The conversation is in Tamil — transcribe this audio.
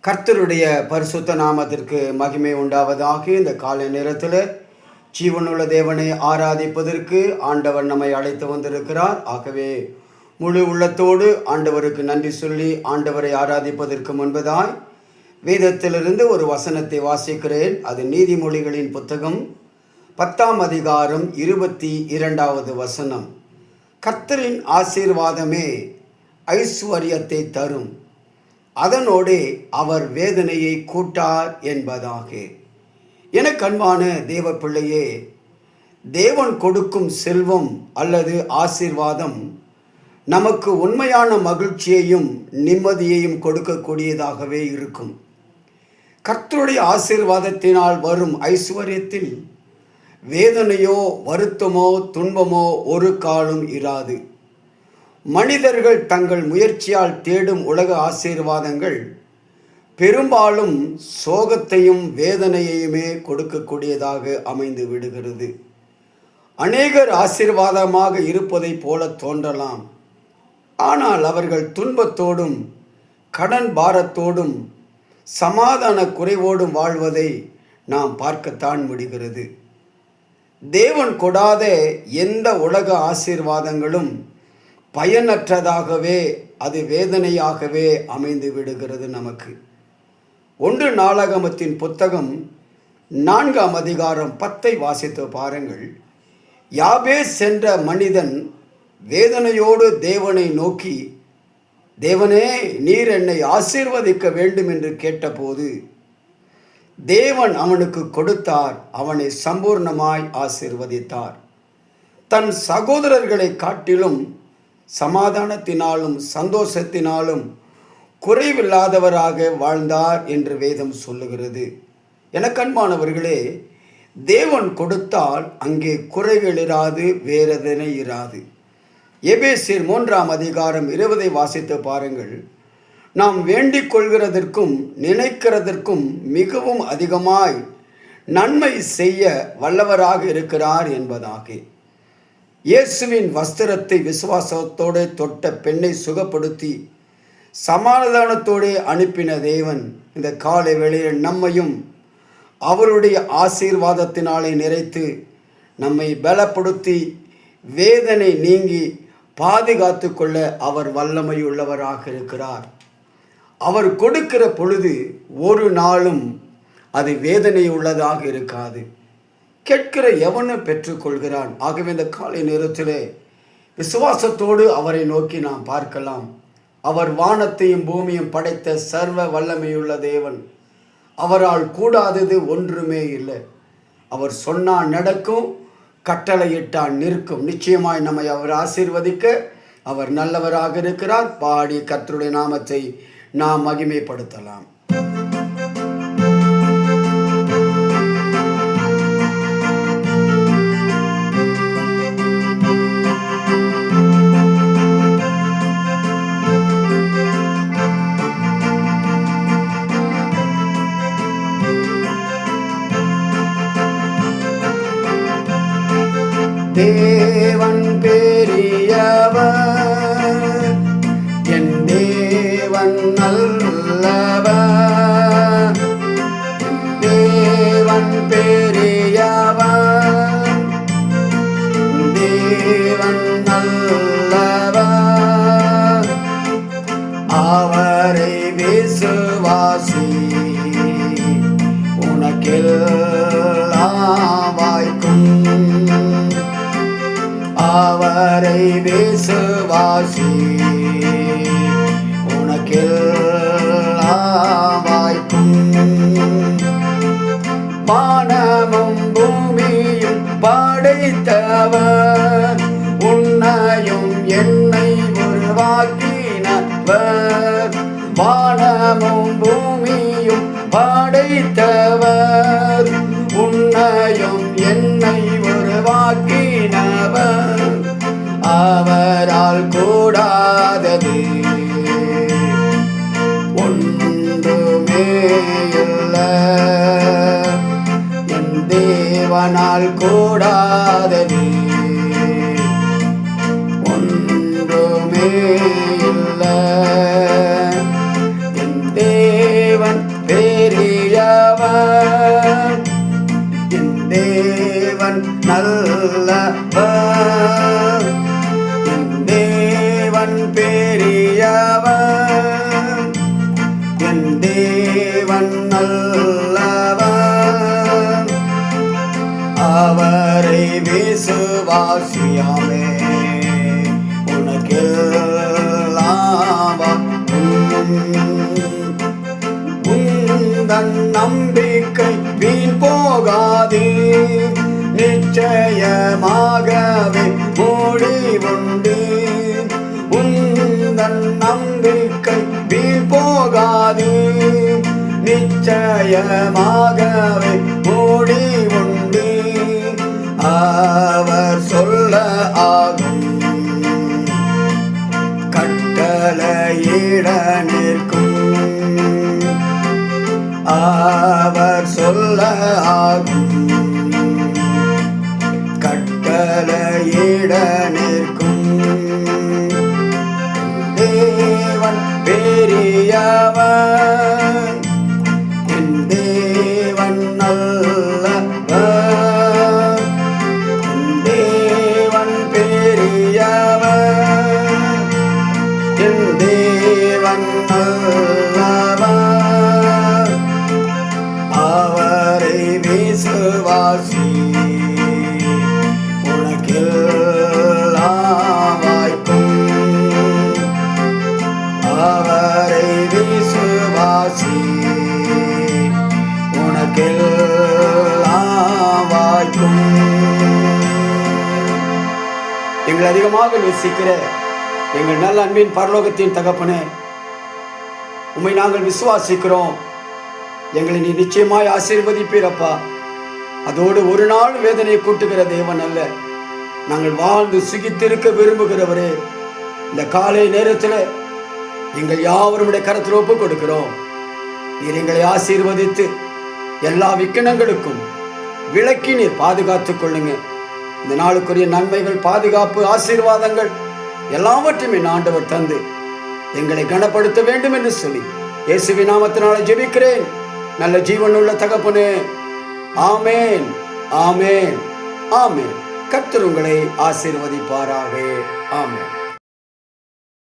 கர்த்தருடைய பரிசுத்த நாமத்திற்கு மகிமை உண்டாவதாக. இந்த காலை நேரத்தில் ஜீவனுள்ள தேவனை ஆராதிப்பதற்கு ஆண்டவர் நம்மை அழைத்து வந்திருக்கிறார். ஆகவே முழு உள்ளத்தோடு ஆண்டவருக்கு நன்றி சொல்லி ஆண்டவரை ஆராதிப்பதற்கு முன்பதாய் வேதத்திலிருந்து ஒரு வசனத்தை வாசிக்கிறேன். அது நீதிமொழிகளின் புத்தகம் 10ஆம் அதிகாரம் 22வது வசனம். கர்த்தரின் ஆசீர்வாதமே ஐஸ்வர்யத்தை தரும், அதனோடு அவர் வேதனையை கூட்டார் என்பதாக. எனக்கு அன்பான தேவ பிள்ளையே, தேவன் கொடுக்கும் செல்வம் அல்லது ஆசீர்வாதம் நமக்கு உண்மையான மகிழ்ச்சியையும் நிம்மதியையும் கொடுக்கக்கூடியதாகவே இருக்கும். கர்த்தருடைய ஆசீர்வாதத்தினால் வரும் ஐஸ்வர்யத்தில் வேதனையோ வருத்தமோ துன்பமோ ஒரு காலம் இராது. மனிதர்கள் தங்கள் முயற்சியால் தேடும் உலக ஆசீர்வாதங்கள் பெரும்பாலும் சோகத்தையும் வேதனையையுமே கொடுக்கக்கூடியதாக அமைந்து விடுகிறது. அநேகர் ஆசீர்வாதமாக இருப்பதை போல தோன்றலாம். ஆனால் அவர்கள் துன்பத்தோடும் கடன் பாரத்தோடும் சமாதான குறைவோடும் வாழ்வதை நாம் பார்க்கத்தான் முடிகிறது. தேவன் கொடாத எந்த உலக ஆசீர்வாதங்களும் பயனற்றதாகவே, அது வேதனையாகவே அமைந்து விடுகிறது நமக்கு. 1 நாளாகமத்தின் புத்தகம் 4ஆம் அதிகாரம் 10ஐ வாசித்து பாருங்கள். யாபேஸ் என்ற மனிதன் வேதனையோடு தேவனை நோக்கி, தேவனே, நீர் என்னை ஆசீர்வதிக்க வேண்டும் என்று கேட்டபோது தேவன் அவனுக்கு கொடுத்தார். அவனை சம்பூர்ணமாய் ஆசீர்வதித்தார். தன் சகோதரர்களை காட்டிலும் சமாதானத்தினாலும் சந்தோஷத்தினாலும் குறைவில்லாதவராக வாழ்ந்தார் என்று வேதம் சொல்லுகிறது. எனக்கன்பானவர்களே, தேவன் கொடுத்தால் அங்கே குறைகள் இராது, வேதனை இராது. எபேசியர் 3ஆம் அதிகாரம் 20ஐ வாசித்து பாருங்கள். நாம் வேண்டிக் கொள்கிறதற்கும் நினைக்கிறதற்கும் மிகவும் அதிகமாய் நன்மை செய்ய வல்லவராக இருக்கிறார் என்பதாக. இயேசுவின் வஸ்திரத்தை விசுவாசத்தோடு தொட்ட பெண்ணை சுகப்படுத்தி சமாதானத்தோடு அனுப்பின தேவன் இந்த காலை வேளையில் நம்மையும் அவருடைய ஆசீர்வாதத்தினாலே நிறைத்து நம்மை பலப்படுத்தி வேதனை நீங்கி பாதுகாத்து கொள்ள அவர் வல்லமையுள்ளவராக இருக்கிறார். அவர் கொடுக்கிற பொழுது ஒரு நாளும் அது வேதனை உள்ளதாக இருக்காது. கேட்கிற எவனும் பெற்றுக்கொள்கிறான். ஆகவே இந்த காலை நேரத்திலே விசுவாசத்தோடு அவரை நோக்கி நாம் பார்க்கலாம். அவர் வானத்தையும் பூமியும் படைத்த சர்வ வல்லமையுள்ள தேவன். அவரால் கூடாதது ஒன்றுமே இல்லை. அவர் சொன்னால் நடக்கும், கட்டளையிட்டால் நிற்கும். நிச்சயமாய் நம்மை அவர் ஆசீர்வதிக்க அவர் நல்லவராக இருக்கிறார். பாடி கர்த்தருடைய நாமத்தை நாம் மகிமைப்படுத்தலாம். தேவன் பெரியவர், என் தேவன் நல்லவர். தேவன் பெரியவர், தேவன் நல்லவர். அவரை விசுவாசி, உனக்கெல்லாம் வாய்க்கும். அவரை விசுவாசி, உனக்கெல்லாம் வாய்க்கும். வானமும் பூமியும் படைத்தவர், உன்னையும் என்னை உருவாக்கினவர். வானமும் பூமியும் படைத்தவர், உன்னையும் என்னை உருவாக்கினவர். அவரால் கூடாதது ஒன்றுமே இல்லை. என் தேவனால் கூடாதது ஒன்றுமே இல்லை. என் தேவன் தேவன் நல்லவர், என் தேவன் பெரியவர், என் தேவன் நல்லவர். அவரை விசுவாசியாமே உனக்கெல்லாம் உந்தன் நம்பிக்கை வீண் போகாது, நிச்சயமாகவே முடிவுண்டு. உந்தன் நம்பிக்கை வீண் போகாது, நிச்சயமாகவே முடிவுண்டு. அவர் சொல்ல ஆகும், கட்டளையிட நிற்கும். அவர் சொல்ல ஆகும், கட்டளையிட நிற்கும். தேவன் பெரியவர், என் தேவன் நல்லவர், என் தேவன் பெரியவர், என் தேவன் நல்லவர். அவரை விசுவாசி உனக்கெல்லாம் வாய்க்கும். அவரை விசுவாசி உனக்கெல்லாம் வாய்க்கும். எங்கள் அதிகமாக நேசிக்கிற எங்கள் நல்ல அன்பின் பரலோகத்தின் தகப்பனே, உம்மை நாங்கள் விசுவாசிக்கிறோம். எங்களை நீ நிச்சயமாய் ஆசீர்வதிப்பீரப்பா. அதோடு ஒரு நாள் வேதனையை கூட்டுகிற தேவன் அல்ல, நாங்கள் வாழ்ந்து சுகித்திருக்க விரும்புகிறவரே. இந்த காலை நேரத்தில் எங்கள் யாவருடைய கரத்தில் ஒப்புக் கொடுக்கிறோம். நீர் எங்களை ஆசீர்வதித்து எல்லா விக்கினங்களுக்கும் விலக்கி நீர் பாதுகாத்துக் கொள்ளுங்க. இந்த நாளுக்குரிய நன்மைகள், பாதுகாப்பு, ஆசீர்வாதங்கள் எல்லாவற்றையும் ஆண்டவர் தந்து எங்களை கனப்படுத்த வேண்டும் என்று சொல்லி இயேசுவின் நாமத்தினாலே ஜெபிக்கிறேன் நல்ல ஜீவனுள்ள தகப்பனே. ஆமேன், ஆமேன், ஆமேன். கர்த்தர் உங்களை ஆசீர்வதிப்பாராக. ஆமேன்.